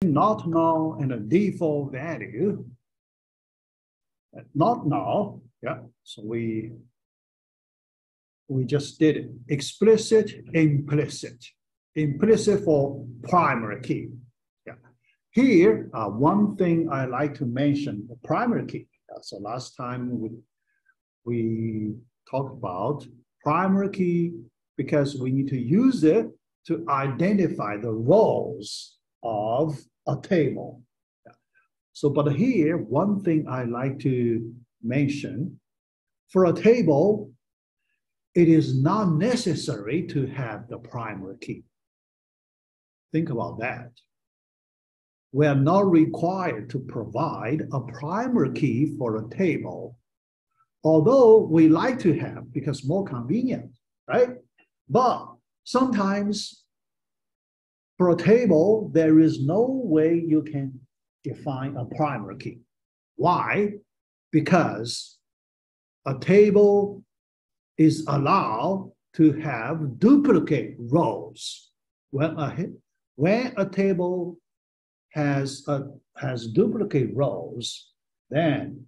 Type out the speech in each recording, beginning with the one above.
not null and a default value. Not null, yeah. So we just did it. Explicit, implicit. Implicit for primary key. Yeah. Here, one thing I like to mention, the primary key. So last time we talked about primary key because we need to use it to identify the rows of a table. So, but here, one thing I like to mention, for a table, it is not necessary to have the primary key. Think about that. We are not required to provide a primary key for a table, although we like to have because more convenient, right? But sometimes for a table, there is no way you can define a primary key. Why? Because a table is allowed to have duplicate rows. When a table has duplicate rows, then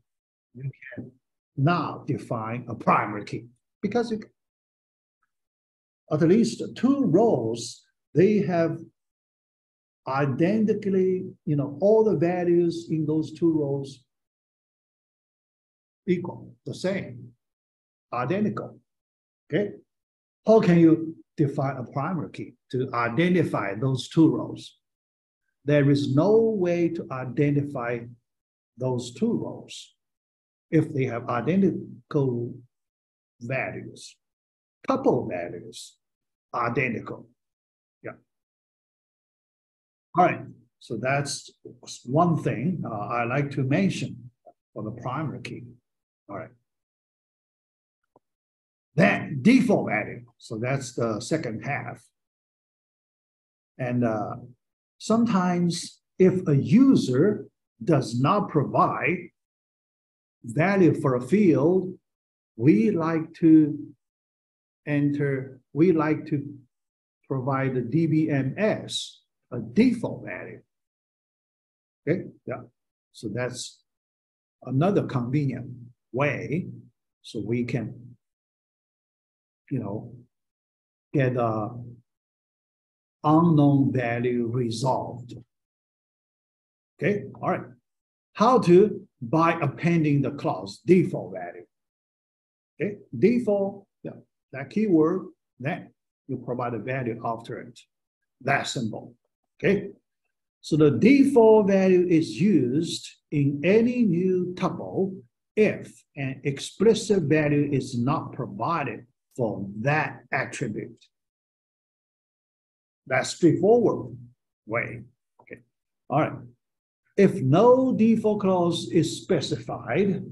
you can now define a primary key because at least two rows, they have identically, all the values in those two rows equal, the same, identical, okay? How can you define a primary key to identify those two rows? There is no way to identify those two rows if they have identical values, couple values, identical. Yeah. All right, so that's one thing I like to mention for the primary key. All right. Then default value, so that's the second half. And sometimes if a user does not provide value for a field, we like to provide the DBMS, a default value. Okay, yeah. So that's another convenient way so we can, get a unknown value resolved. Okay, all right. How to? By appending the clause default value. Okay, default, yeah, that keyword, then you provide a value after it. That symbol. Okay, so the default value is used in any new tuple if an explicit value is not provided for that attribute. That's straightforward way. Okay. All right. If no default clause is specified,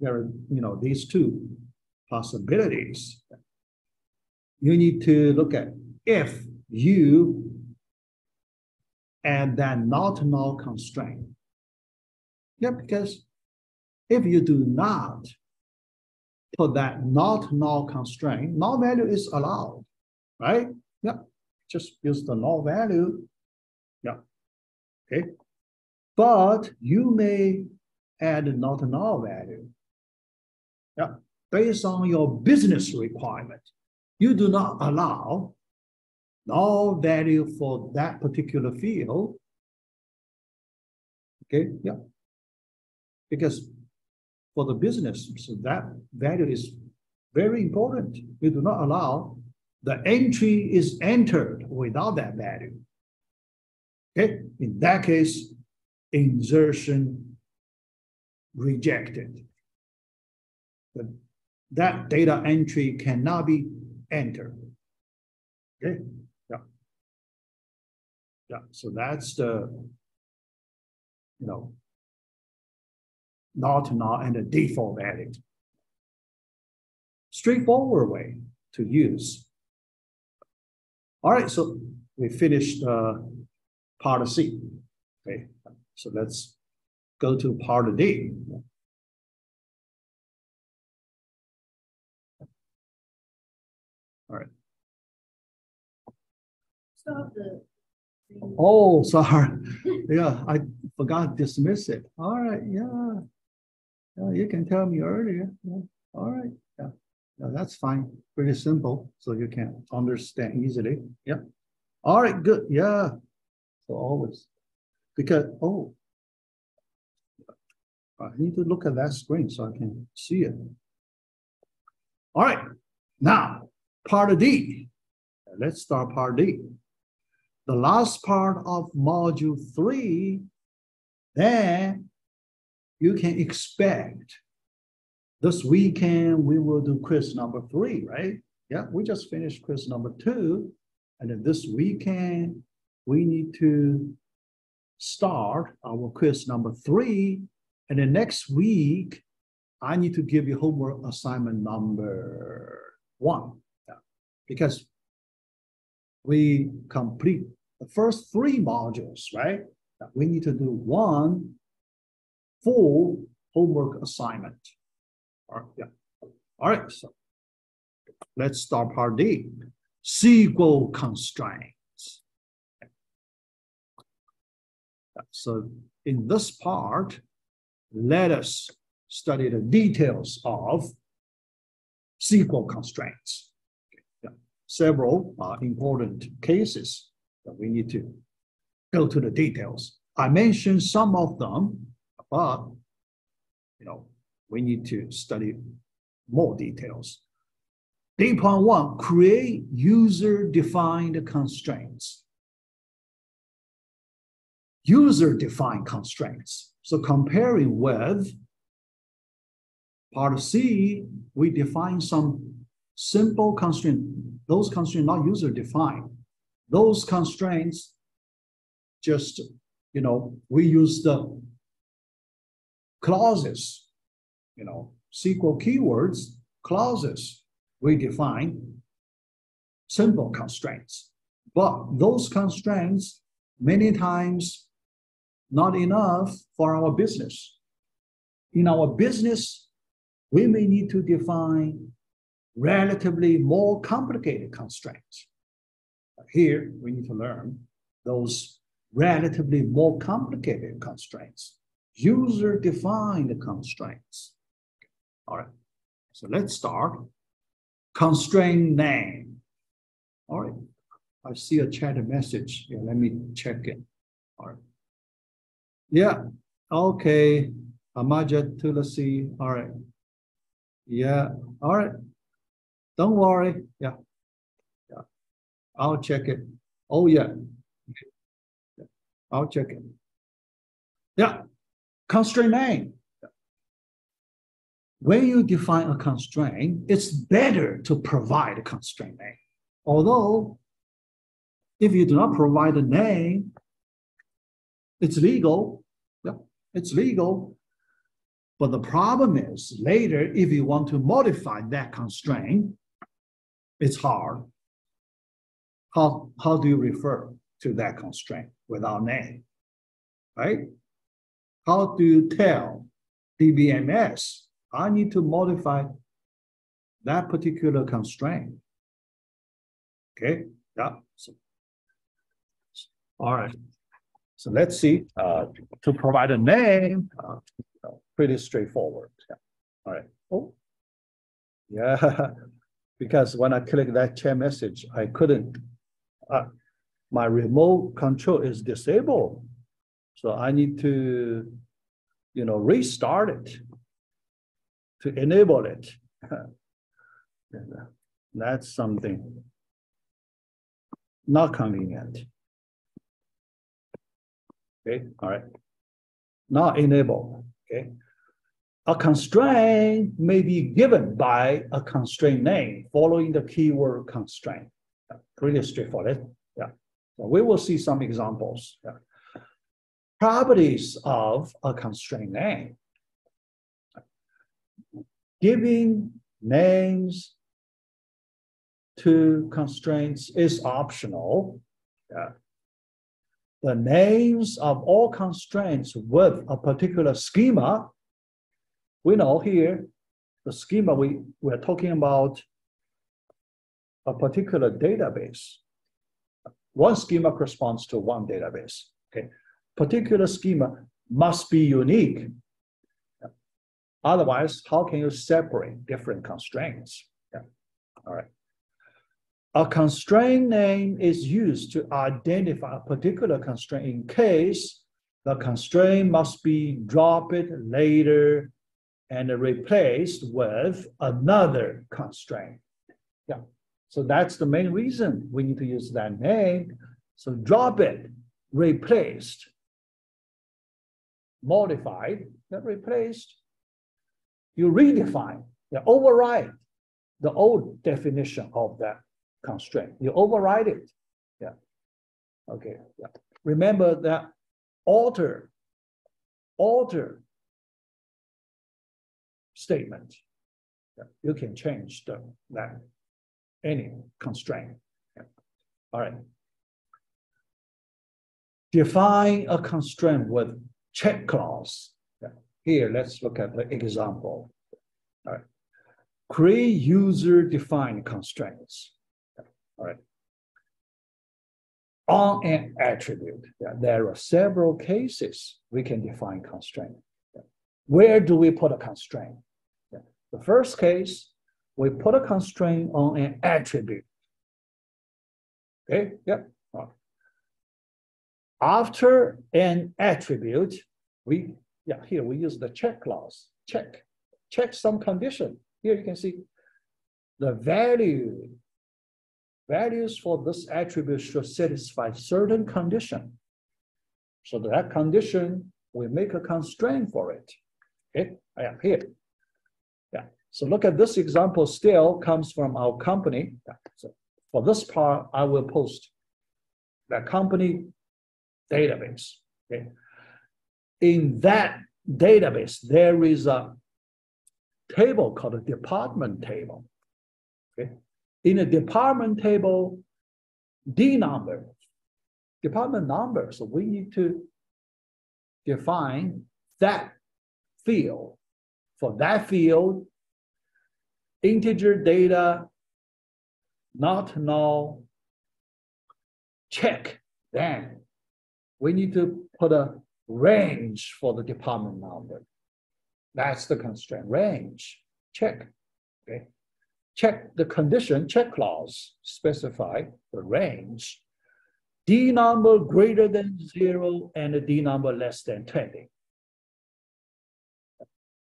there are, these two possibilities. You need to look at if you add that not null constraint. Yeah, because if you do not put that not null constraint, null value is allowed, right? Yeah, just use the null value. Yeah, okay. But you may add a not null value. Yeah, based on your business requirement. You do not allow null value for that particular field. Okay, yeah. Because for the business, so that value is very important. You do not allow the entry is entered without that value. Okay, in that case, insertion rejected. That data entry cannot be entered. Okay, yeah. Yeah, so that's the, not null and the default value. Straightforward way to use. All right, so we finished part C. Okay, so let's go to part D. All right. So the Oh, sorry. Yeah, I forgot to dismiss it. All right, yeah. You can tell me earlier. Yeah. All right, yeah. That's fine. Pretty simple, so you can understand easily. Yeah. All right, good. Yeah. So always, because, oh, I need to look at that screen so I can see it. All right, now, part D. Let's start part D. The last part of module 3, then you can expect this weekend we will do quiz number 3, right? Yeah, we just finished quiz number 2. And then this weekend, we need to start our quiz number 3. And then next week, I need to give you homework assignment number 1. Yeah. Because we complete the first 3 modules, right? We need to do 1 full homework assignment. All right, yeah. All right, so let's start part D. SQL constraints. So in this part, let us study the details of SQL constraints. Yeah. Several important cases that we need to go to the details. I mentioned some of them, but we need to study more details. D.1, create user-defined constraints. User-defined constraints. So comparing with part C, we define some simple constraints. Those constraints not user-defined. Those constraints just, we use the clauses, SQL keywords, clauses, we define simple constraints. But those constraints, many times, not enough for our business. In our business, we may need to define relatively more complicated constraints. Here, we need to learn those relatively more complicated constraints, user-defined constraints. All right, so let's start. Constraint name. All right, I see a chat message. Yeah, let me check it. All right. Yeah, okay. Amajad Tulasi. All right. Yeah, all right. Don't worry. Yeah. I'll check it. Oh, yeah. I'll check it. Yeah. Constraint name. When you define a constraint, it's better to provide a constraint name. Although, if you do not provide a name, it's legal. Yeah, it's legal. But the problem is later, if you want to modify that constraint, it's hard. How do you refer to that constraint without name, right? How do you tell DBMS, I need to modify that particular constraint? Okay, yeah. So, all right. So let's see. To provide a name, pretty straightforward. Yeah. All right. Oh, yeah. Because when I click that chat message, I couldn't. My remote control is disabled, so I need to, restart it to enable it. That's something not convenient. Okay, all right. Not enabled. Okay. A constraint may be given by a constraint name following the keyword constraint. Pretty straightforward. Yeah. So we will see some examples. Yeah. Properties of a constraint name. Giving names to constraints is optional. Yeah. The names of all constraints with a particular schema. We know here, the schema we're talking about a particular database. One schema corresponds to one database. Okay, particular schema must be unique. Otherwise, how can you separate different constraints? Yeah. All right. A constraint name is used to identify a particular constraint in case the constraint must be dropped later and replaced with another constraint. Yeah. So that's the main reason we need to use that name. So drop it, replaced, modified, then replaced. You redefine, you override the old definition of that constraint. You override it. Yeah. Okay. Yeah. Remember that alter statement. Yeah. You can change that any constraint. Yeah. All right. Define a constraint with check clause. Yeah. Here, let's look at the example. All right. Create user-defined constraints. Yeah. All right. On an attribute, yeah, there are several cases we can define constraint. Yeah. Where do we put a constraint? Yeah. The first case, we put a constraint on an attribute. Okay, yep. Right. After an attribute, here we use the check clause. Check some condition. Here you can see the values for this attribute should satisfy certain condition. So that condition, we make a constraint for it. Okay, yeah, here. Yeah. So look at this example, still comes from our company. Yeah. So for this part, I will post the company database. Okay. In that database, there is a table called a department table. Okay. In a department table, department number. So we need to define that field. For that field, integer data, not null, check. Then we need to put a range for the department number. That's the constraint, range, check. Okay. Check the condition, check clause, specify the range. D number greater than 0 and a D number less than 20.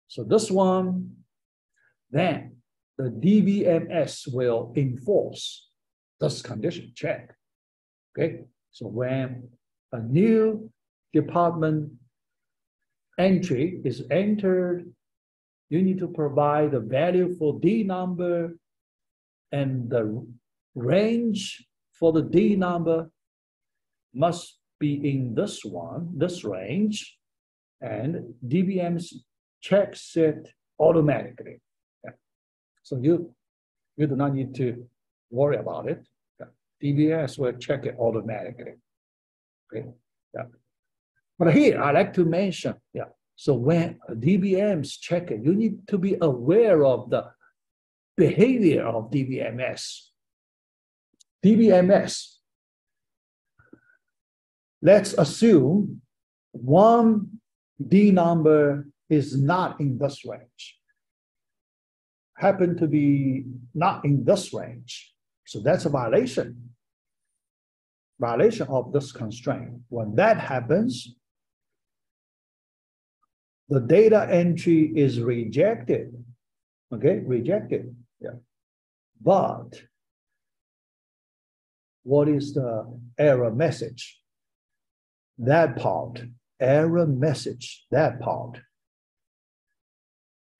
So this one, then the DBMS will enforce this condition, check. Okay, so when a new department entry is entered, you need to provide the value for D number and the range for the D number must be in this range, and DBMS checks it automatically. Yeah. So you do not need to worry about it. Yeah. DBMS will check it automatically. Okay. Yeah. But here I like to mention, yeah. So when DBMs check it, you need to be aware of the behavior of DBMS. DBMS, let's assume one D number is not in this range, happen to be not in this range. So that's a violation of this constraint. When that happens, the data entry is rejected. Okay, rejected. Yeah. But what is the error message? That part, error message, that part.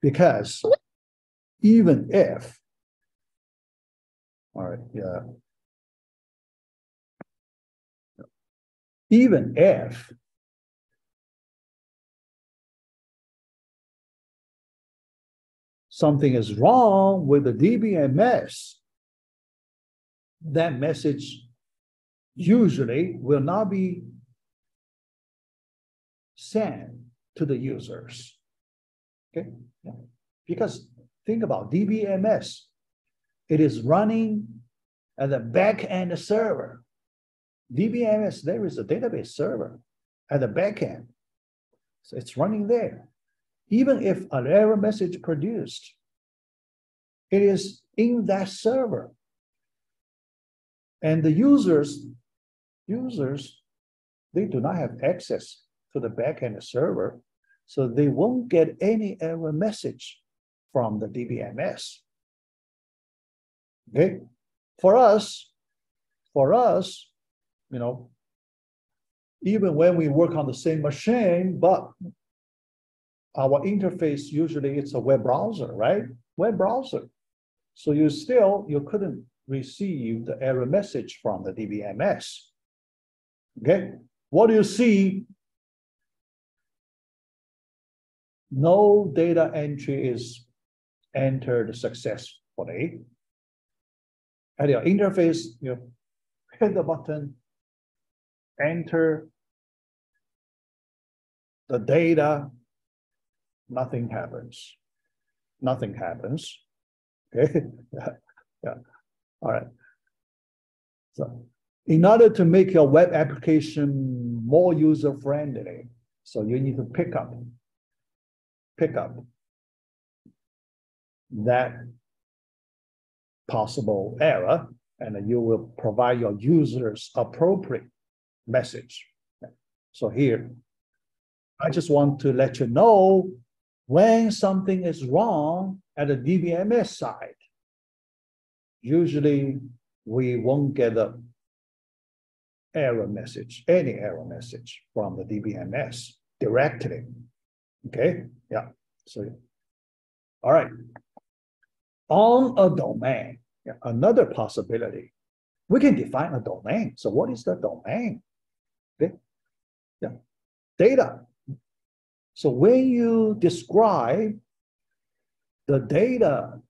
Because even if, all right, yeah. Even if something is wrong with the DBMS, that message usually will not be sent to the users. Okay? Yeah. Because think about DBMS, it is running at the back-end server. DBMS, there is a database server at the back end. So it's running there. Even if an error message produced, it is in that server. And the users, they do not have access to the backend server, so they won't get any error message from the DBMS. Okay, for us, you know, even when we work on the same machine, but our interface usually it's a web browser, right? Web browser. So you couldn't receive the error message from the DBMS. Okay, what do you see? No data entry is entered successfully. At your interface, you hit the button, enter the data, nothing happens. Nothing happens. Okay. Yeah. All right. So in order to make your web application more user-friendly, so you need to pick up that possible error, and you will provide your users appropriate message. So here, I just want to let you know when something is wrong at the DBMS side. Usually, we won't get a error message, any error message from the DBMS directly. Okay, yeah. So, all right. On a domain, yeah, another possibility, we can define a domain. So, what is the domain? Okay, yeah, data. So, when you describe the data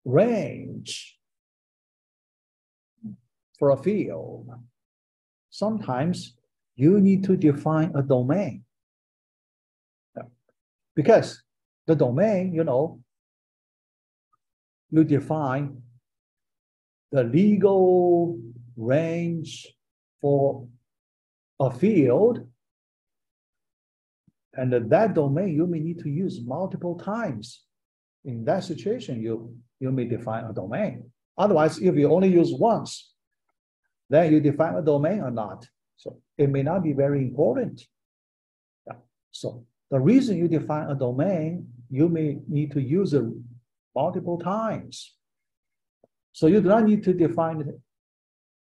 range for a field, sometimes you need to define a domain. Yeah. Because the domain, you know, you define the legal range for a field, and that domain you may need to use multiple times. In that situation, you may define a domain. Otherwise, if you only use once, then you define a domain or not. So it may not be very important. Yeah. So the reason you define a domain, you may need to use it multiple times. So you do not need to define it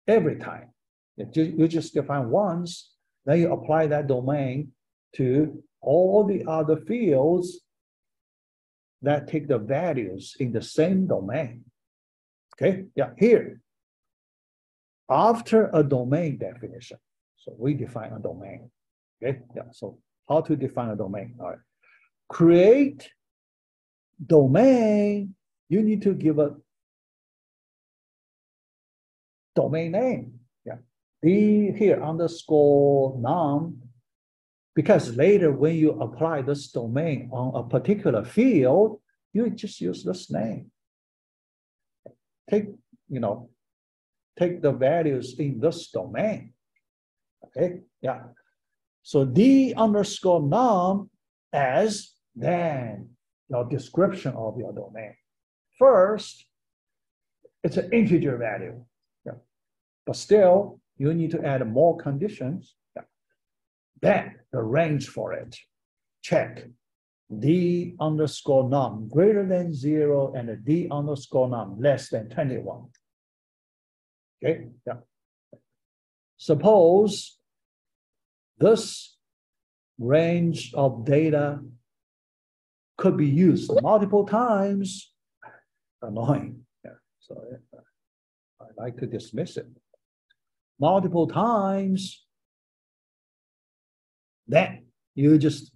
every time. You just define once, then you apply that domain to all the other fields that take the values in the same domain. Okay, yeah, here, after a domain definition, so we define a domain. Okay, yeah, so how to define a domain? All right, create domain, you need to give a domain name. Yeah, here underscore num, because later when you apply this domain on a particular field, you just use this name. Take the values in this domain. Okay, yeah. So D underscore num as then your description of your domain. First, it's an integer value. Yeah. But still, you need to add more conditions. Yeah. Then the range for it. Check. D underscore num greater than 0 and a D underscore num less than 21. Okay, yeah. Suppose this range of data could be used multiple times. Annoying. Yeah. So I like to dismiss it. Multiple times. Then you just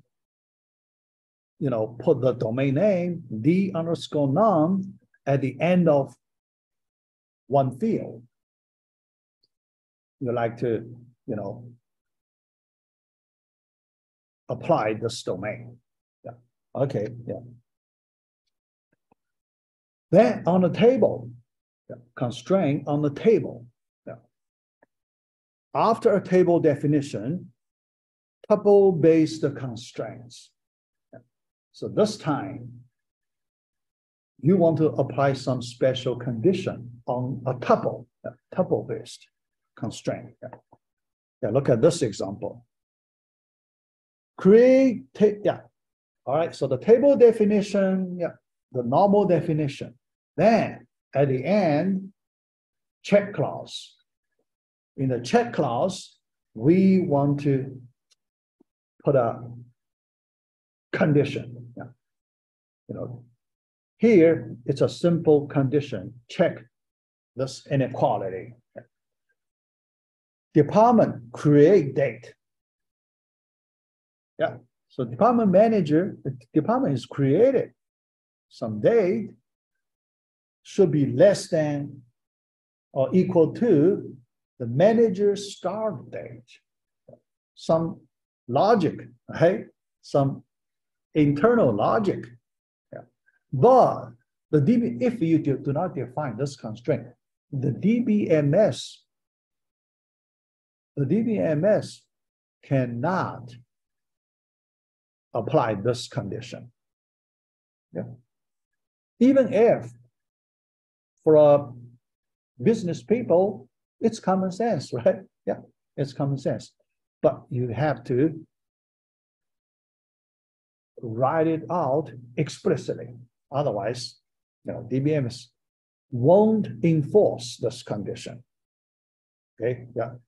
put the domain name D underscore num at the end of one field. You like to, apply this domain. Yeah. Okay. Yeah. Then on the table, yeah, constraint on the table. Yeah. after a table definition, tuple-based constraints. So this time, you want to apply some special condition on a tuple-based constraint. Yeah, look at this example. Create, all right, so the table definition, the normal definition. Then at the end, check clause. In the check clause, we want to put a condition. Here it's a simple condition. Check this inequality. Department create date. So department manager, the department is created. Some date should be less than or equal to the manager's start date. Some logic, right? Some internal logic. But if you do not define this constraint, the DBMS cannot apply this condition. Even if for business people, it's common sense, right? It's common sense. But you have to write it out explicitly. Otherwise, DBMS won't enforce this condition. All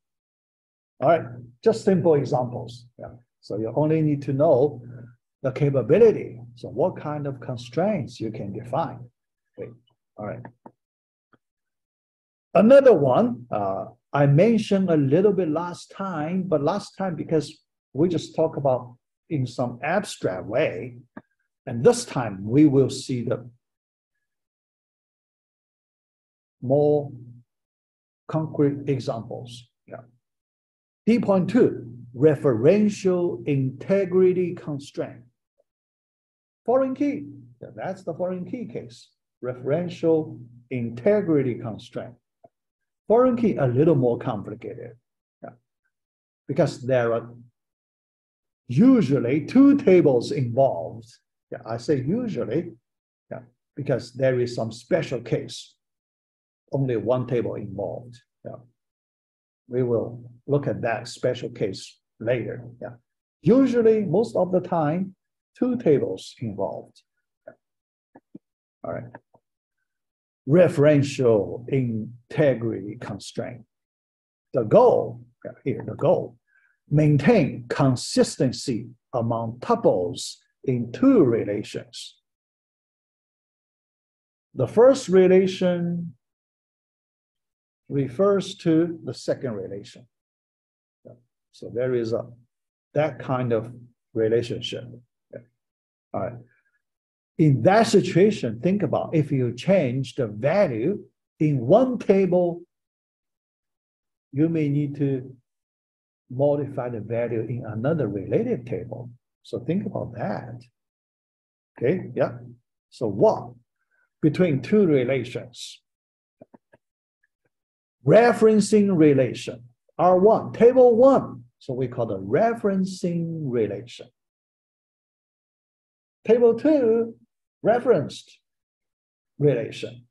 right, just simple examples. So you only need to know the capability. So what kind of constraints you can define. All right. Another one, I mentioned a little bit last time, but last time because we just talk about in some abstract way. And this time we will see the more concrete examples. D.2, referential integrity constraint. Foreign key, that's the foreign key case. Referential integrity constraint. Foreign key, a little more complicated. Because there are usually two tables involved. I say usually, because there is some special case, only one table involved. We will look at that special case later. Usually, most of the time, two tables involved. All right. Referential integrity constraint. The goal, maintain consistency among tuples in two relations. The first relation refers to the second relation. So there is that kind of relationship. All right. In that situation, think about if you change the value in one table, you may need to modify the value in another related table. So think about that. So what? Between two relations. Referencing relation, R1, table 1. So we call the referencing relation. Table 2, referenced relation.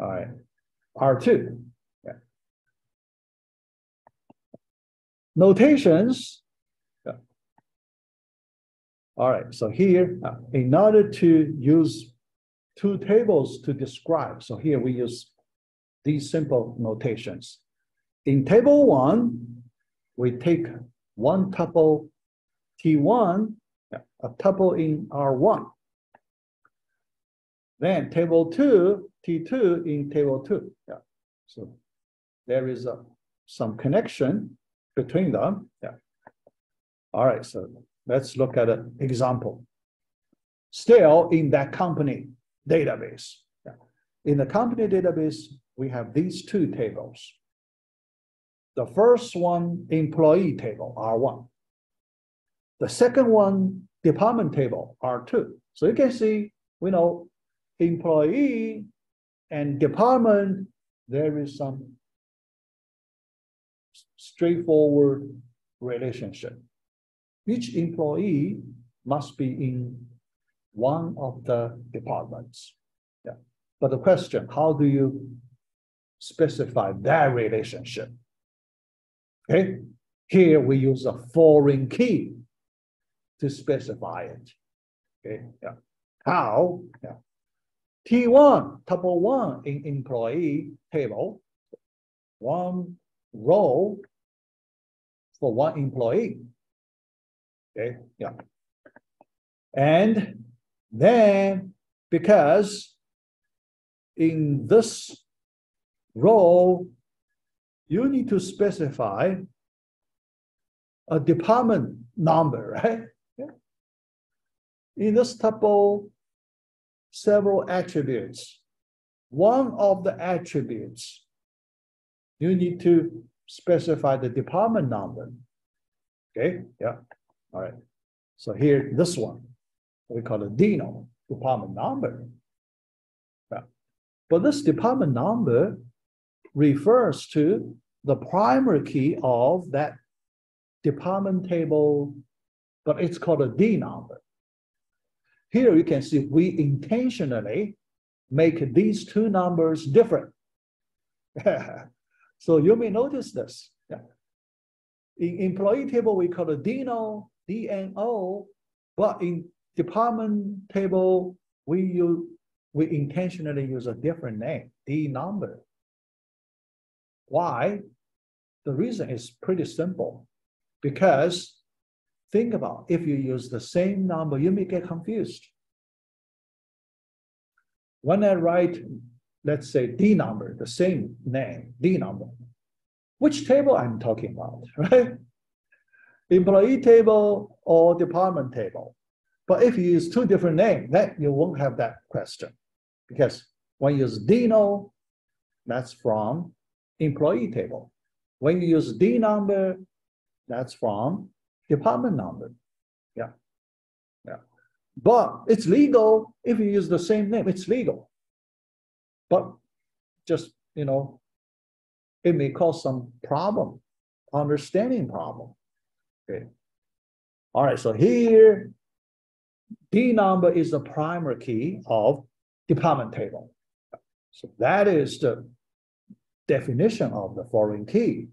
All right, R2. Notations. All right, so here, in order to use two tables to describe, so here we use these simple notations. In table 1, we take one tuple T1, a tuple in R1. Then table 2, T2 in table 2. So there is some connection between them. All right, so let's look at an example. Still in that company database. In the company database, we have these two tables. The first one, employee table, R1. The second one, department table, R2. So you can see, we know employee and department, there is some straightforward relationship. Each employee must be in one of the departments. Yeah. But the question, how do you specify that relationship? Okay. Here we use a foreign key to specify it. Okay. Yeah. How? Yeah. T1, tuple 1 in employee table, one row for one employee. Okay, yeah. And then, because in this row, you need to specify a department number, right? Yeah. In this tuple, several attributes. One of the attributes, you need to specify the department number. Okay, yeah, all right. So here, this one, we call it DINO, department number. Yeah. But this department number refers to the primary key of that department table, but it's called a D number. Here you can see we intentionally make these two numbers different. So you may notice this. Yeah. In employee table, we call it DINO, DNO, but in department table, we intentionally use a different name, D number. Why? The reason is pretty simple. Because think about, if you use the same number, you may get confused. When I write, let's say D number, the same name, D number, which table I'm talking about, right? Employee table or department table. But if you use two different names, then you won't have that question. Because when you use DINO, that's from employee table. When you use D number, that's from department number. Yeah. Yeah. But it's legal if you use the same name, it's legal. But just, it may cause some problem, understanding problem. Okay. All right, so here, D number is the primary key of department table. So that is the definition of the foreign key.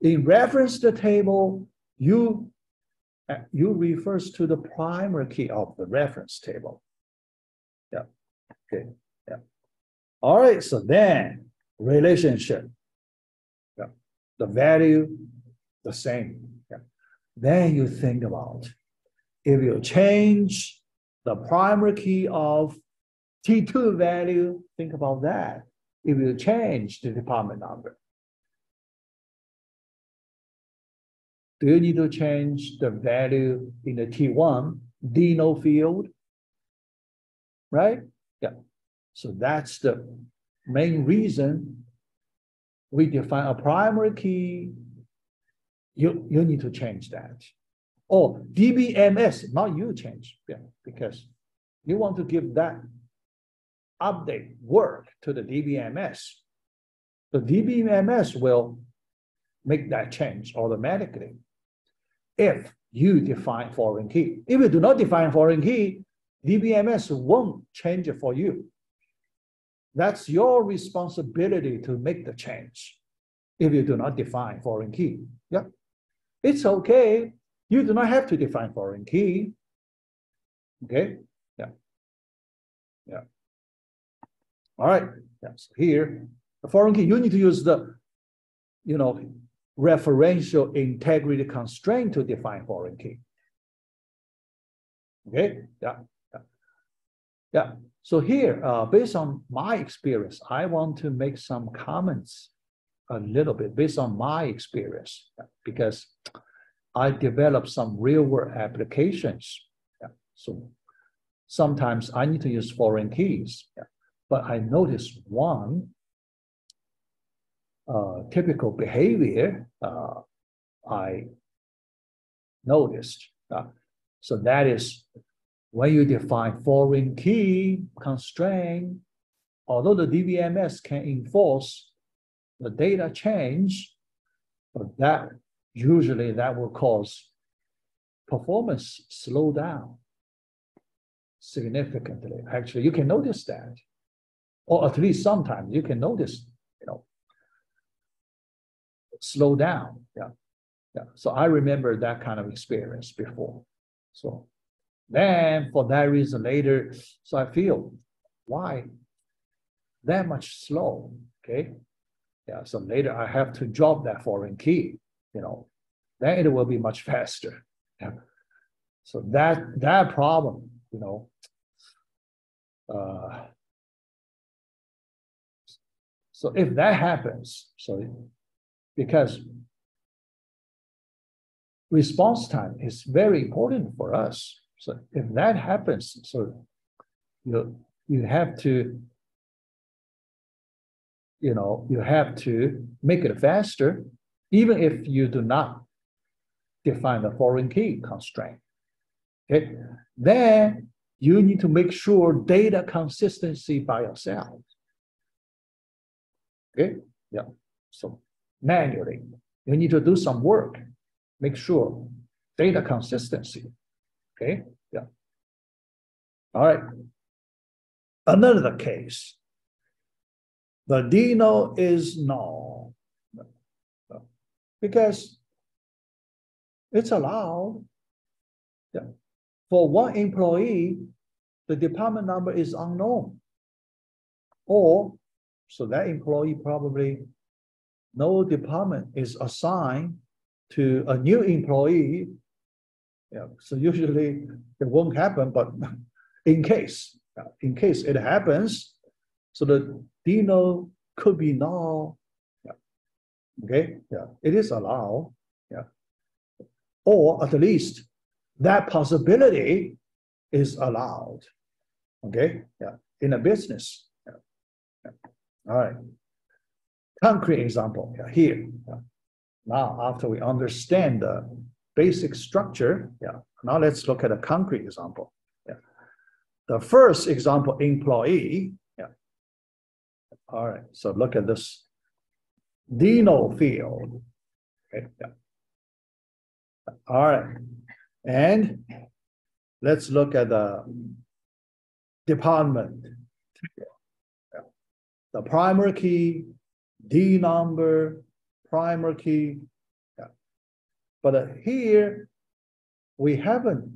In reference to the table, you refers to the primary key of the reference table. Yeah. Okay. Yeah. All right. So then relationship. Yeah. The value, the same. Yeah. Then you think about if you change the primary key of T2 value, think about that. If you change the department number. Do you need to change the value in the T1 DINO field? Right? Yeah. So that's the main reason we define a primary key. You need to change that. Or DBMS, not you change. Yeah, because you want to give that update work to the DBMS. The DBMS will make that change automatically if you define foreign key. If you do not define foreign key, DBMS won't change it for you. That's your responsibility to make the change if you do not define foreign key. Yeah, it's okay. You do not have to define foreign key. Okay, yeah, yeah. All right, yeah. So here, the foreign key, you need to use the, referential integrity constraint to define foreign key. Okay, yeah, yeah. Yeah. So here, based on my experience, I want to make some comments a little bit based on my experience, because I developed some real-world applications. Yeah. So sometimes I need to use foreign keys, yeah. But I noticed one typical behavior I noticed. So that is when you define foreign key constraint, although the DBMS can enforce the data change, But that usually that will cause performance slow down significantly. Actually, you can notice that, or at least sometimes you can notice, slow down. Yeah. So I remember that kind of experience before. So then for that reason later, so I feel why that much slow, okay? Yeah, so later I have to drop that foreign key, then it will be much faster. Yeah. So that problem, so if that happens, so because response time is very important for us. So if that happens, so you have to, you have to make it faster, even if you do not define the foreign key constraint. Okay, then you need to make sure data consistency by yourself. Okay, yeah. So manually, you need to do some work. Make sure data consistency. Okay, yeah. All right. Another case. The Dino is null because it's allowed. Yeah. For one employee, the department number is unknown. Or, so that employee probably no department is assigned to a new employee. Yeah, so usually it won't happen, but in case it happens, so the Dino could be null. Yeah. Okay, yeah, it is allowed. Yeah. Or at least that possibility is allowed. Okay, yeah, in a business. Yeah. Yeah. All right. Concrete example here. Yeah. Now, after we understand the basic structure, yeah, now let's look at a concrete example. Yeah. The first example, employee. Yeah. All right, so look at this Dino field. Okay. Yeah. All right, and let's look at the department. Yeah. The primary key, D number, primary key. Yeah. But here we haven't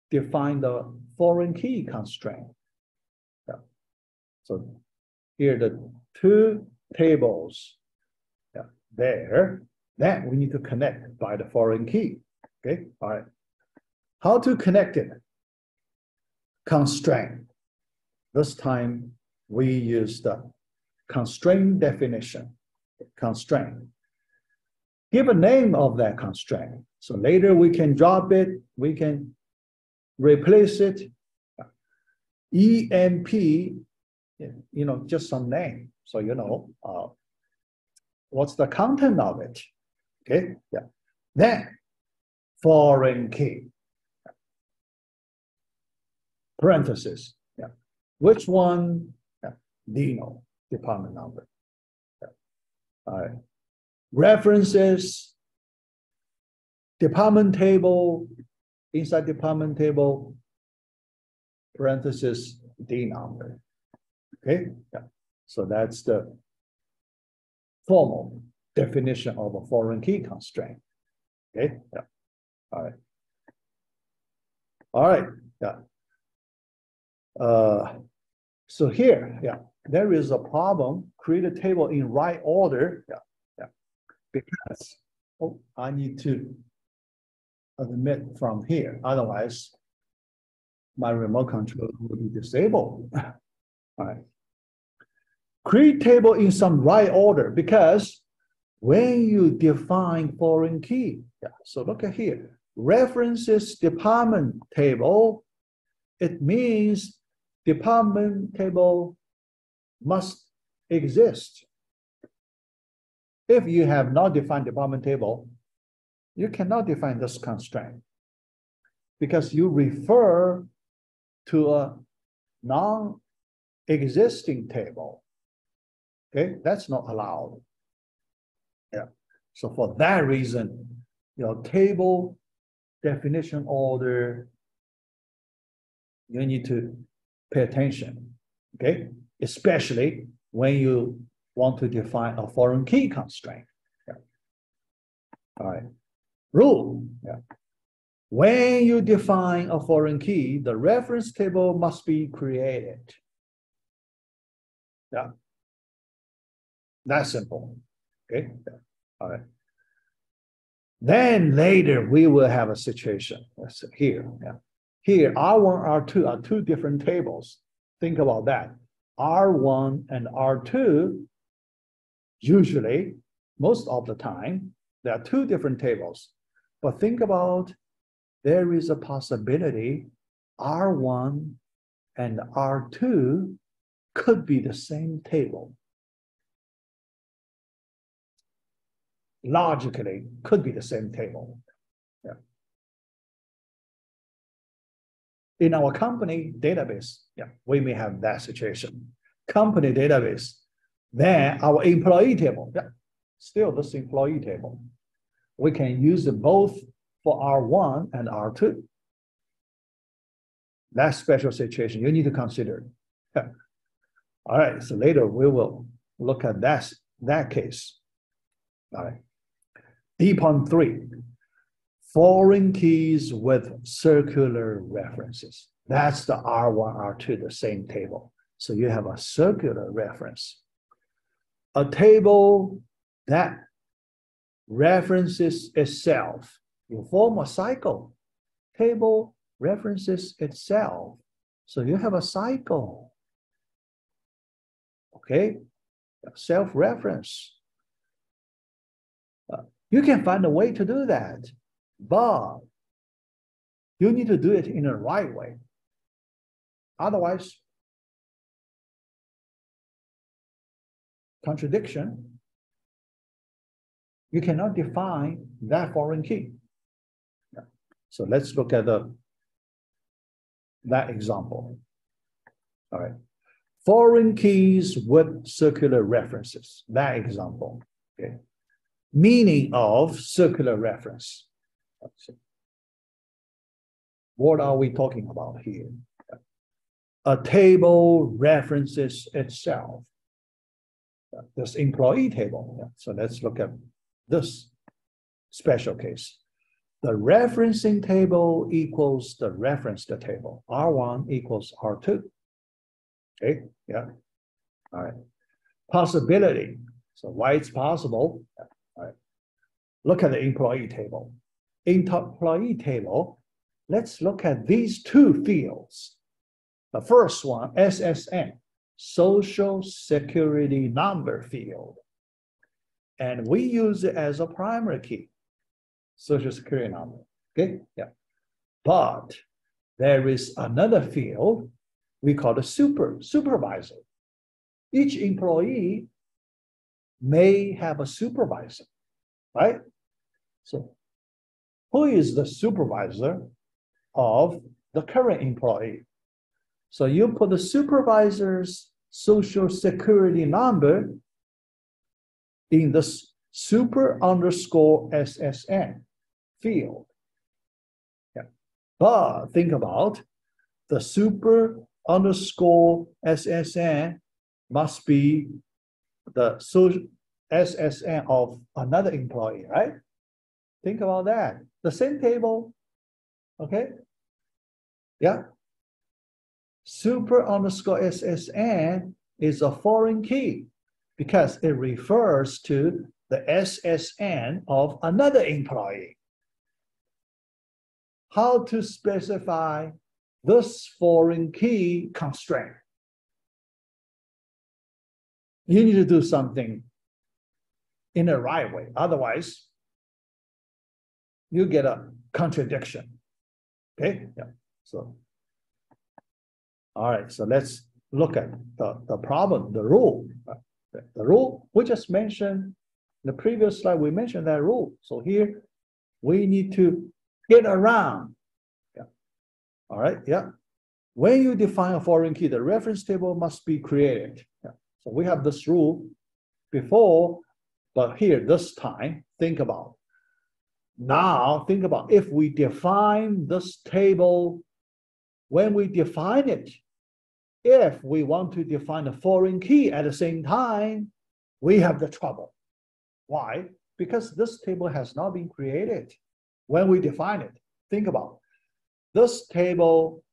defined the foreign key constraint. Yeah. So here the two tables. Yeah. There. Then we need to connect by the foreign key. Okay. All right. How to connect it? Constraint. This time we use the constraint definition. Constraint. Give a name of that constraint. So later we can drop it, we can replace it. EMP, just some name. So what's the content of it. Okay, yeah. Then foreign key. Parenthesis. Yeah. Which one? Yeah. Dino, department number. Yeah. All right. References, department table, inside department table, parenthesis, D number. Okay, yeah. So that's the formal definition of a foreign key constraint. Okay, yeah. All right. All right, yeah. So here, yeah, there is a problem. Create a table in right order. Yeah, yeah. Because I need to admit from here. Otherwise, my remote control will be disabled. All right. Create table in some right order because when you define foreign key, yeah. So look at here. References department table. It means department table must exist. If you have not defined department table, you cannot define this constraint because you refer to a non-existing table. Okay, that's not allowed. Yeah. So for that reason, your table definition order, you need to pay attention, okay? Especially when you want to define a foreign key constraint. Yeah. All right. Rule. Yeah. When you define a foreign key, the reference table must be created. Yeah. That's simple. Okay. Yeah. All right. Then later we will have a situation. Let's see here. Yeah. Here, R1, R2 are two different tables. Think about that. R1 and R2, usually, most of the time, there are two different tables. But think about, there is a possibility R1 and R2 could be the same table. Logically, could be the same table. Yeah. In our company database, yeah, we may have that situation. Company database, then our employee table, yeah, still this employee table. We can use it both for R1 and R2. That special situation you need to consider. Yeah. All right, so later we will look at that case. All right. D.3, foreign keys with circular references. That's the R1, R2, the same table. So you have a circular reference. A table that references itself. You form a cycle. Table references itself. So you have a cycle. Okay? Self-reference. You can find a way to do that, but you need to do it in the right way. Otherwise, contradiction, you cannot define that foreign key. Yeah. So let's look at that example. All right. Foreign keys with circular references, that example. Okay. Meaning of circular reference. What are we talking about here? A table references itself. This employee table. So let's look at this special case. The referencing table equals the reference to table. R1 equals R2. Okay, yeah. All right. Possibility. So why it's possible? All right. Look at the employee table. In employee table, let's look at these two fields. The first one, SSN, Social Security Number field. And we use it as a primary key, Social Security number. Okay, yeah. But there is another field we call the supervisor. Each employee may have a supervisor, right? So who is the supervisor of the current employee? So you put the supervisor's social security number in the super_SSN field. Yeah. But think about the super_SSN must be the social SSN of another employee, right? Think about that. The same table, okay? Yeah. Super_SSN is a foreign key because it refers to the SSN of another employee. How to specify this foreign key constraint? You need to do something in the right way. Otherwise, you get a contradiction. Okay? Yeah. So, all right. So let's look at the problem, the rule. The rule we just mentioned in the previous slide, we mentioned that rule. So here we need to get around. Yeah. All right. Yeah. When you define a foreign key, the reference table must be created. Yeah. So we have this rule before But here, this time, think about. Now, think about if we define this table, when we define it, if we want to define a foreign key at the same time, we have the trouble. Why? Because this table has not been created when we define it. Think about it. This table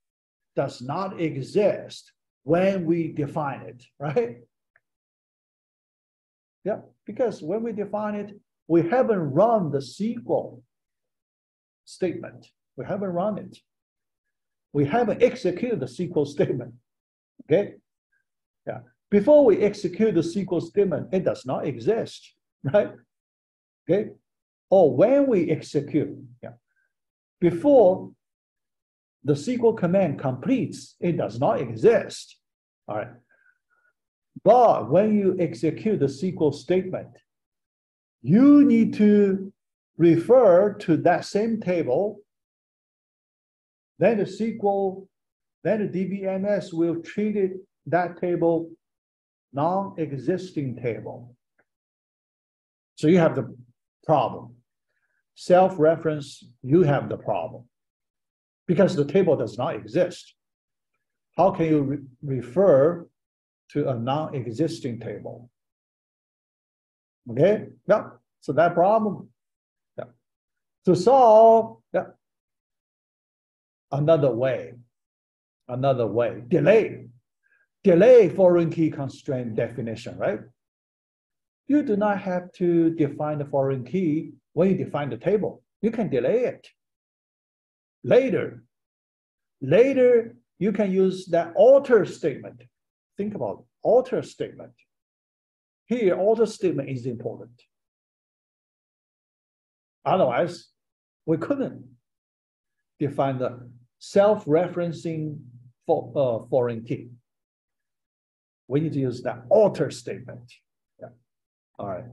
does not exist when we define it, right? Yeah, because when we define it, we haven't run the SQL statement. We haven't run it. We haven't executed the SQL statement, okay? Yeah, before we execute the SQL statement, it does not exist, right? Okay, or when we execute, yeah, before the SQL command completes, it does not exist, all right? But when you execute the SQL statement, you need to refer to that same table, then the SQL, then the DBMS will treat it, that table non-existing table. So you have the problem. Self-reference, you have the problem because the table does not exist. How can you refer to a non-existing table? Okay, yeah, so that problem, yeah. To solve, yeah, another way, delay foreign key constraint definition, right? You do not have to define the foreign key when you define the table. You can delay it. Later, you can use that alter statement. Think about alter statement. Here, alter statement is important. Otherwise, we couldn't define the self-referencing foreign key. We need to use that alter statement. Yeah. All right.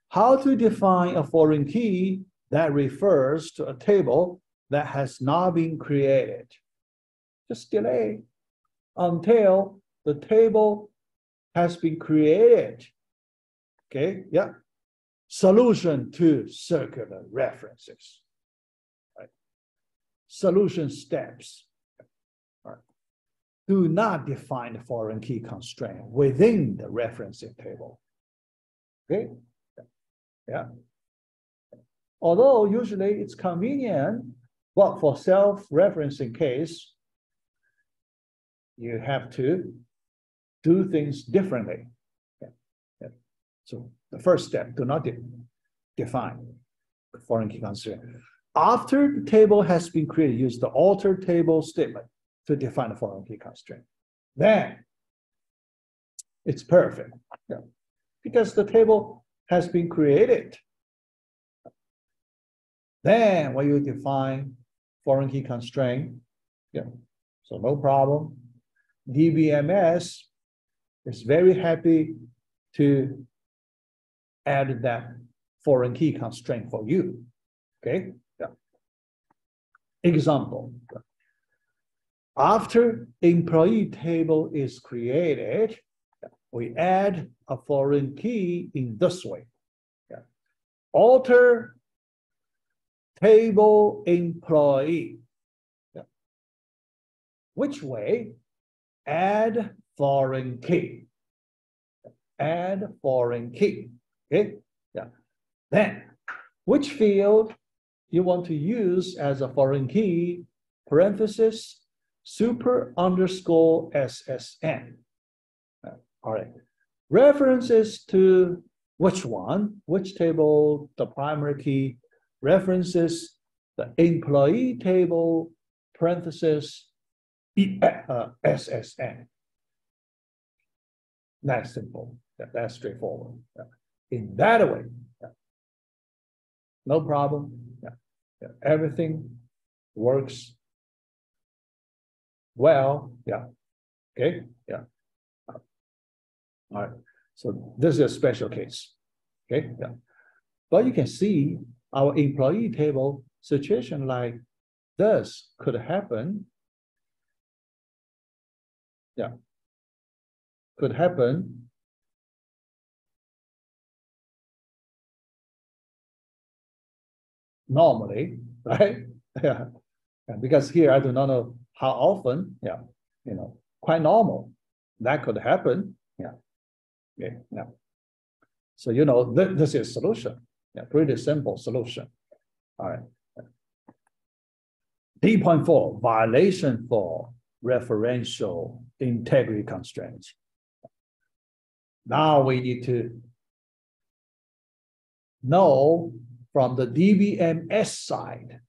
How to define a foreign key that refers to a table that has not been created? Just delay until the table has been created. Okay, yeah. Solution to circular references. Right. Solution steps. All right. Do not define the foreign key constraint within the referencing table. Okay, yeah. Although usually it's convenient, but for self-referencing case, you have to do things differently. Yeah. Yeah. So the first step, do not define the foreign key constraint. After the table has been created, use the alter table statement to define the foreign key constraint. Then it's perfect. Yeah. Because the table has been created. Then when you define foreign key constraint, yeah, so no problem. DBMS is very happy to add that foreign key constraint for you. Okay, yeah. Example. After employee table is created, we add a foreign key in this way. Yeah. Alter table employee. Yeah. Which way? Add foreign key. Add foreign key. Okay. Yeah. Then, which field you want to use as a foreign key? Parenthesis super underscore SSN. All right. References to which one? Which table? The primary key. References the employee table, parenthesis SSN. That's simple. That's straightforward. In that way, no problem. Everything works well. Yeah. Okay. Yeah. All right. So this is a special case. Okay. Yeah. But you can see our employee table situation like this could happen. Yeah. Could happen normally, right? Yeah. And because here I do not know how often, yeah, quite normal. That could happen. Yeah. Okay. Yeah. So this is solution. Yeah, pretty simple solution. All right. D.4, violation for referential integrity constraints. Now we need to know from the DBMS side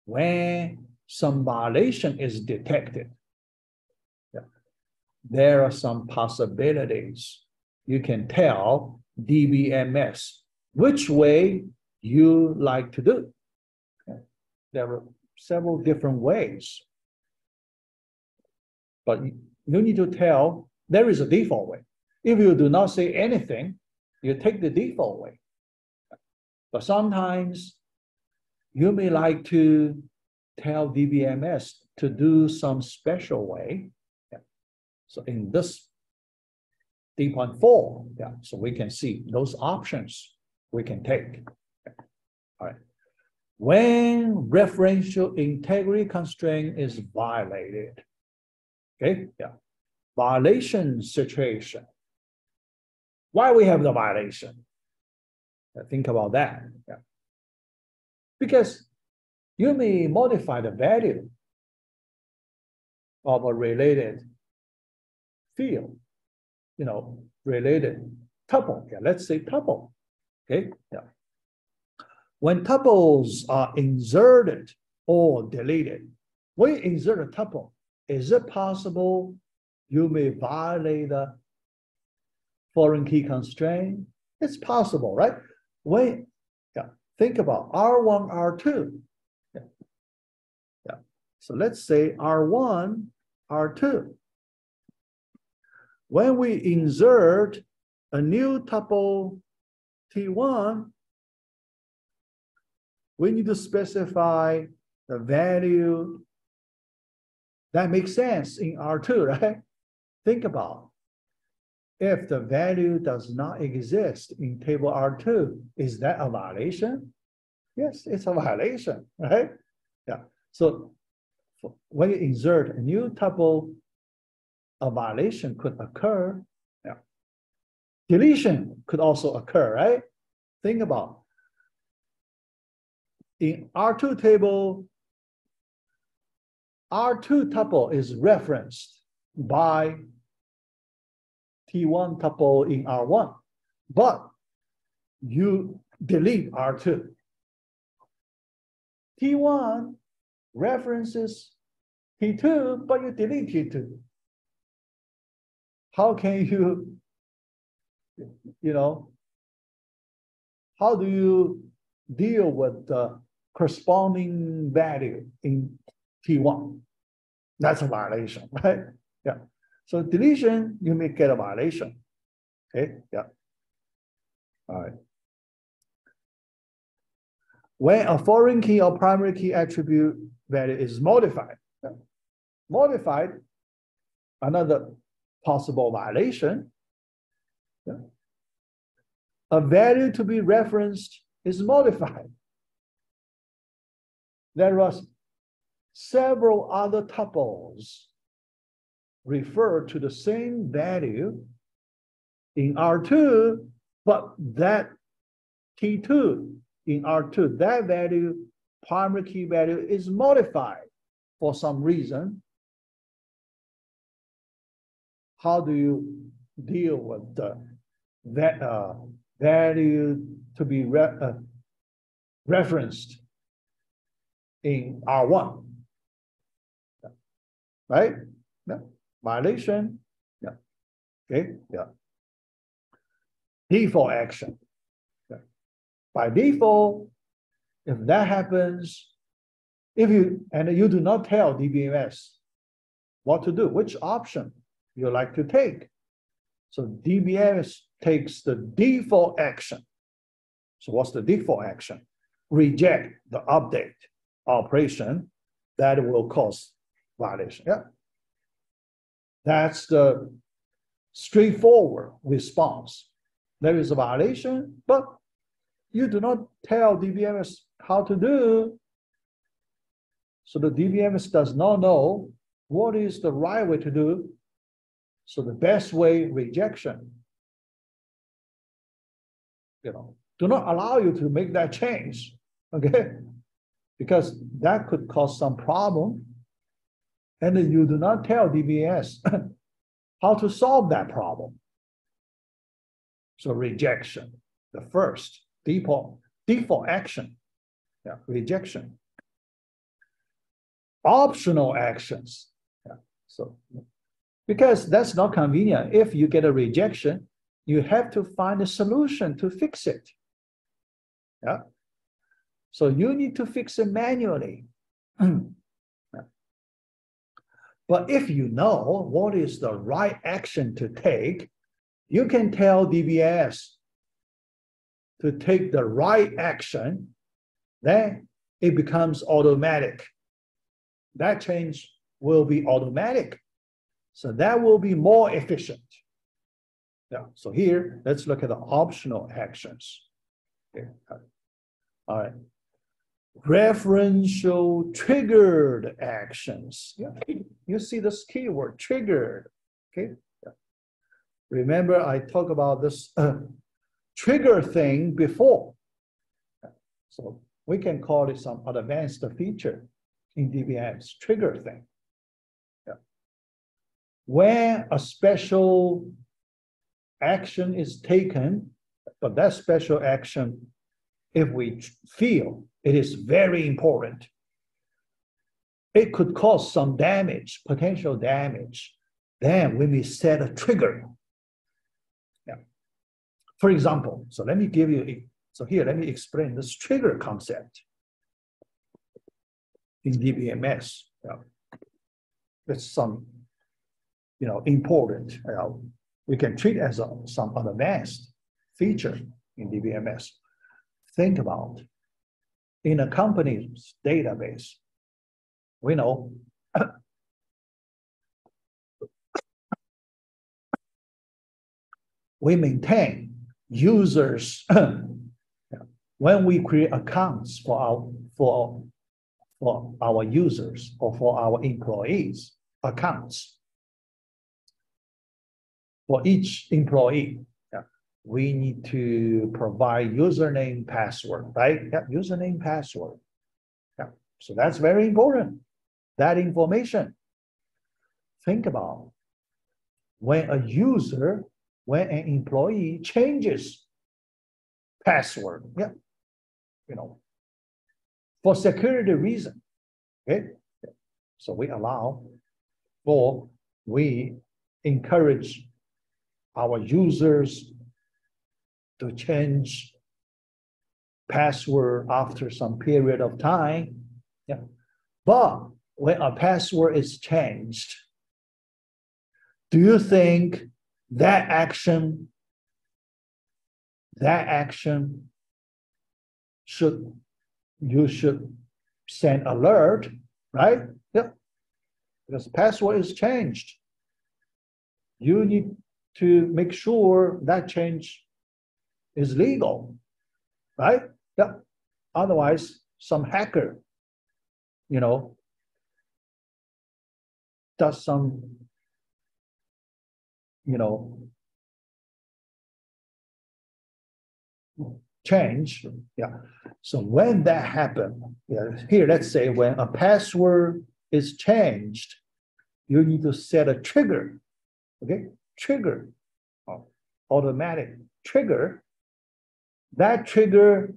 when some violation is detected. Yeah. There are some possibilities. You can tell DBMS which way you like to do. Okay. There are several different ways. But you need to tell there is a default way. If you do not say anything, you take the default way. But sometimes you may like to tell DBMS to do some special way. Yeah. So in this D.4, yeah, so we can see those options we can take. All right. When referential integrity constraint is violated, okay, yeah, violation situation. Why we have the violation? Think about that. Yeah. Because you may modify the value of a related field, related tuple. Yeah, let's say tuple. Okay. Yeah. When tuples are inserted or deleted, when you insert a tuple, is it possible you may violate the foreign key constraint? It's possible, right? Think about R1, R2. Yeah. Yeah. So let's say R1, R2. When we insert a new tuple T1, we need to specify the value that makes sense in R2, right? Think about if the value does not exist in table R2, is that a violation? Yes, it's a violation, right? Yeah. So when you insert a new tuple, a violation could occur. Yeah. Deletion could also occur, right? Think about in R2 table, R2 tuple is referenced by T1 tuple in R1, but you delete R2. T1 references T2, but you delete T2. How can how do you deal with the corresponding value in T1? That's a violation, right? Yeah. So deletion, you may get a violation. Okay, yeah. All right. When a foreign key or primary key attribute value is modified, yeah. Modified, another possible violation. Yeah. A value to be referenced is modified. There are several other tuples refer to the same value in R2, but that T2 in R2, that value, primary key value, is modified for some reason. How do you deal with that value to be referenced in R1? Right? Yeah. Violation. Yeah. Okay. Yeah. Default action. Yeah. By default, if that happens, you do not tell DBMS what to do, which option you like to take. So DBMS takes the default action. So what's the default action? Reject the update operation that will cause violation. Yeah. That's the straightforward response. There is a violation, but you do not tell DBMS how to do. So the DBMS does not know what is the right way to do. So the best way, rejection. Do not allow you to make that change, okay? Because that could cause some problem. And then you do not tell DBS how to solve that problem. So rejection, the first default action, rejection. Optional actions. So because that's not convenient. If you get a rejection, you have to find a solution to fix it. So you need to fix it manually. But if you know what is the right action to take, you can tell DBS to take the right action, then it becomes automatic. That change will be automatic. So that will be more efficient. So here, let's look at the optional actions. Okay. All right. Referential triggered actions. You see this keyword, triggered. Okay. Remember, I talked about this trigger thing before. So we can call it some advanced feature in DBMS, trigger thing. When a special action is taken, but that special action, if we feel it is very important, it could cause some damage, potential damage, then we may set a trigger. For example, so let me give you, so here, let me explain this trigger concept in DBMS. It's some, important, we can treat as some advanced feature in DBMS. Think about, in a company's database, we know we maintain users when we create accounts for our users or for our employees, accounts. For each employee, we need to provide username, password, right? Username, password. So that's very important, that information. Think about when a user, when an employee changes password, for security reason, okay? So we allow, or we encourage our users to change password after some period of time. But when a password is changed, do you think that action you should send alert, right? Because password is changed. You need to make sure that change is legal, right? Otherwise, some hacker, does some, change. So when that happens, here, let's say when a password is changed, you need to set a trigger, okay? Trigger, automatic trigger. That trigger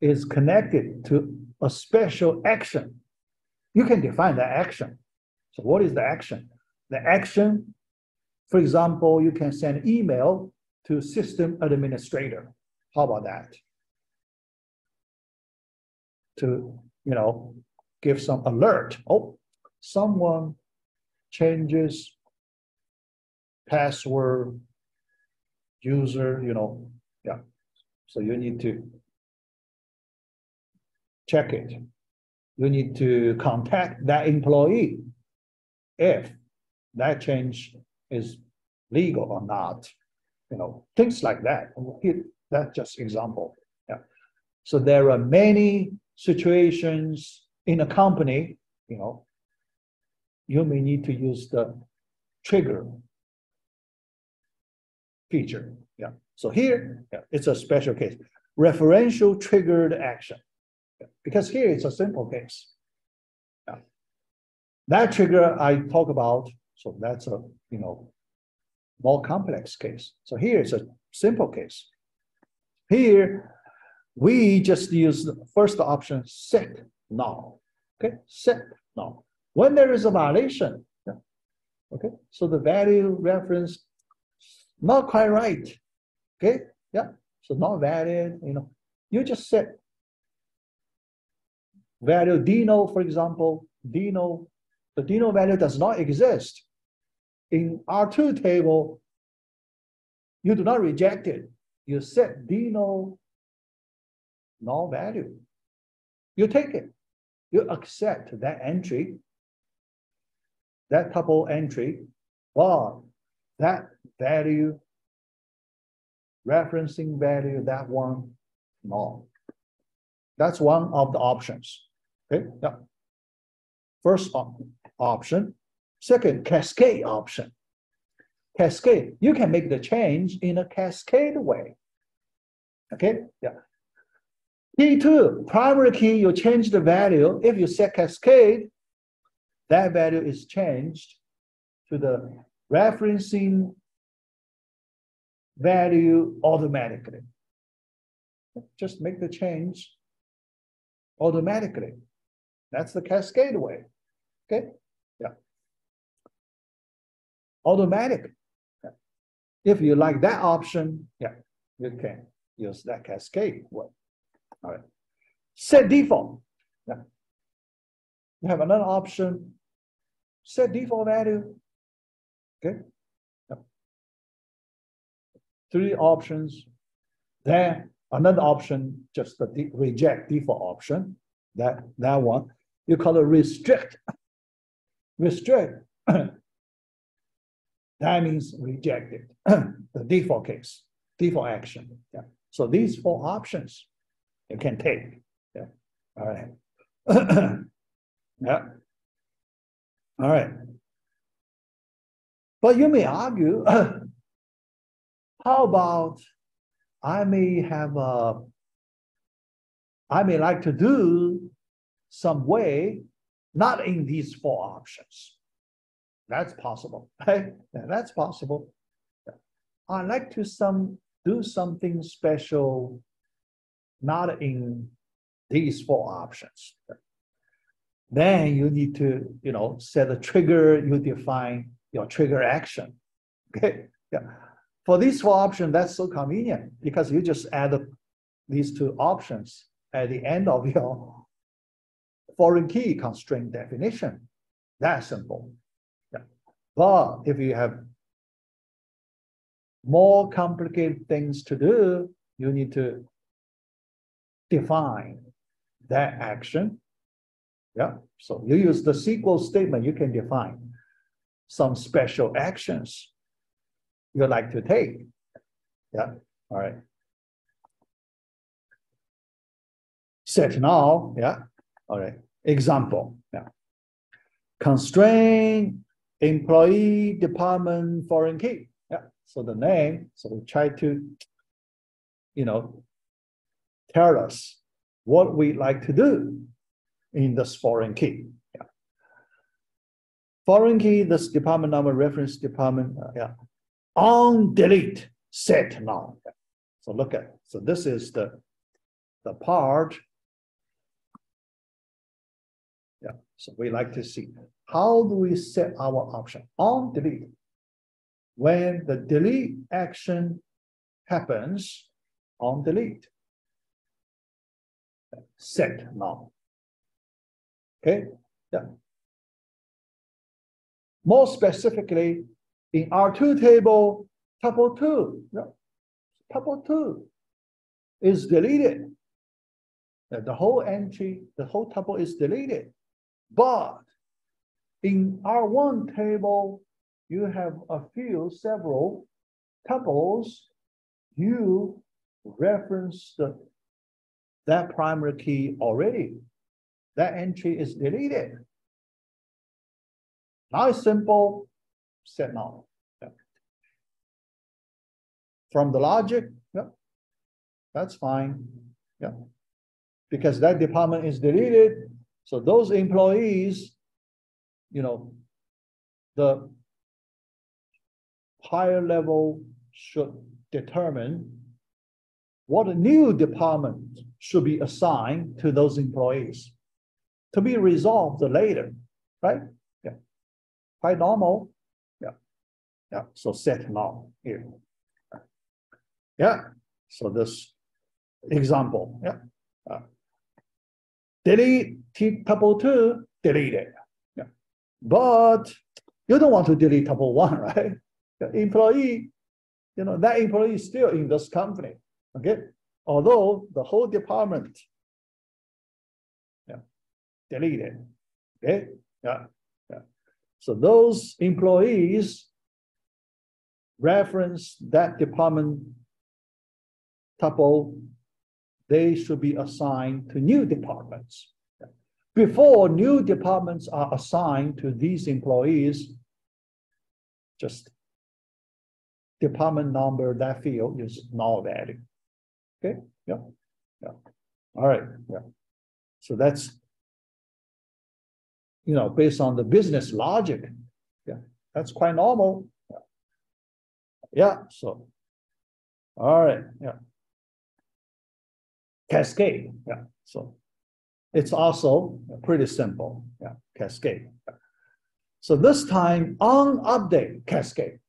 is connected to a special action. You can define that action. So what is the action? The action, for example, you can send email to system administrator. How about that? To, give some alert. Oh, someone changes password, user, So you need to check it. You need to contact that employee if that change is legal or not. Things like that. That's just example. So there are many situations in a company, you know, you may need to use the trigger feature. Yeah. So here, yeah, it's a special case, referential triggered action. Yeah. Because here it's a simple case. Yeah. That trigger I talk about, so that's a, you know, more complex case. So here it's a simple case. Here, we just use the first option, set null. Okay, set null. When there is a violation, yeah, okay, so the value reference not quite right. Okay, yeah, so not valid, you know, you just set value deno, for example, deno, the deno value does not exist. In R2 table, you do not reject it. You set deno null value. You take it. You accept that entry, that tuple entry, but that value, referencing value, that one, null. That's one of the options. Okay, yeah. First option. Second, cascade option. Cascade, you can make the change in a cascade way. Okay, yeah. P2, primary key, you change the value. If you set cascade, that value is changed to the referencing value automatically. Just make the change automatically. That's the cascade way. Okay, yeah. Automatic. Yeah. If you like that option, yeah, you can use that cascade way. All right. Set default. Yeah. You have another option. Set default value. Okay. Yeah. Three options. Then another option, just the reject default option. That one. You call it restrict. Restrict. That means rejected. The default case, default action. Yeah. So these four options you can take. Yeah. All right. Yeah. All right. But you may argue, how about I may like to do some way not in these four options. That's possible. Right? Yeah, that's possible. Yeah. I like to do something special not in these four options. Then you need to, you know, set a trigger, you define your trigger action. Okay, yeah. For these four options, that's so convenient because you just add these two options at the end of your foreign key constraint definition. That's simple. Yeah. But if you have more complicated things to do, you need to define that action. Yeah, so you use the SQL statement, you can define some special actions you like to take. Yeah, all right. Set null, yeah, all right. Example, yeah. Constraint employee department foreign key. Yeah, so the name, so we try to, you know, tell us what we like to do in this foreign key. Yeah. Foreign key, this department number, reference department, yeah. On delete, set null. Yeah. So look at, so this is the part. Yeah, so we like to see, how do we set our option? On delete. When the delete action happens, on delete. Set null. Okay, yeah. More specifically, in R2 table, tuple 2, yeah. Tuple 2 is deleted. The whole entry, the whole tuple is deleted. But in R1 table, you have several tuples. You reference the that primary key already. That entry is deleted. Now it's simple, set null. Yeah. From the logic, yeah, that's fine. Yeah. Because that department is deleted. So those employees, the higher level should determine what a new department should be assigned to those employees to be resolved later, right? Yeah, quite normal. Yeah, yeah. So set null here. Yeah. So this example, yeah. Delete tuple 2, delete it. Yeah. But you don't want to delete tuple 1, right? The employee, that employee is still in this company. Okay. Although the whole department, yeah, deleted. Okay. Yeah. Yeah. So those employees reference that department tuple, they should be assigned to new departments. Before new departments are assigned to these employees, just department number, that field is null value. Okay, yeah, yeah. All right, yeah. So that's, based on the business logic. Yeah, that's quite normal. Yeah, yeah. So, all right, yeah. Cascade, yeah. So it's also pretty simple, yeah, cascade. So this time on update cascade,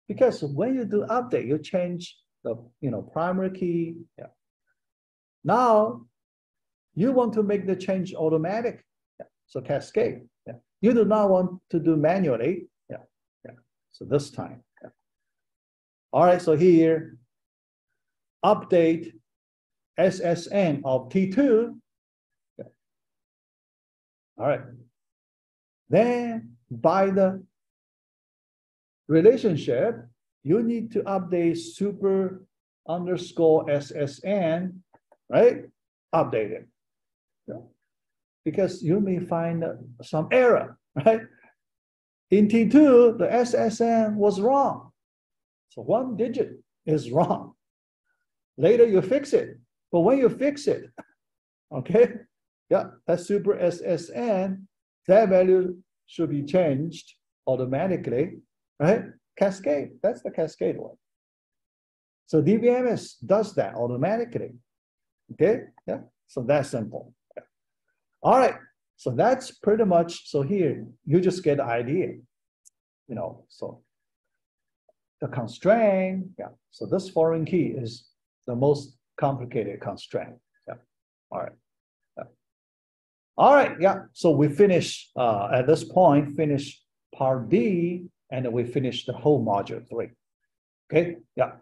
because when you do update, you change the primary key. Yeah. Now you want to make the change automatic. Yeah. So cascade. Yeah. You do not want to do manually. Yeah. Yeah. So this time. Yeah. All right. So here, update SSN of T2. Yeah. All right. Then by the relationship, you need to update super underscore SSN, right? Update it. Yeah. Because you may find some error, right? In T2, the SSN was wrong. So one digit is wrong. Later you fix it. But when you fix it, okay, yeah, that super SSN, that value should be changed automatically, right? Cascade, that's the cascade one. So DBMS does that automatically, okay? Yeah, so that's simple. Yeah. All right, so that's pretty much, so here, you just get the idea, so the constraint, yeah, so this foreign key is the most complicated constraint. Yeah. All right. Yeah. All right. Yeah. So we finish at this point, finish part B, and we finish the whole module 3. Okay. Yeah.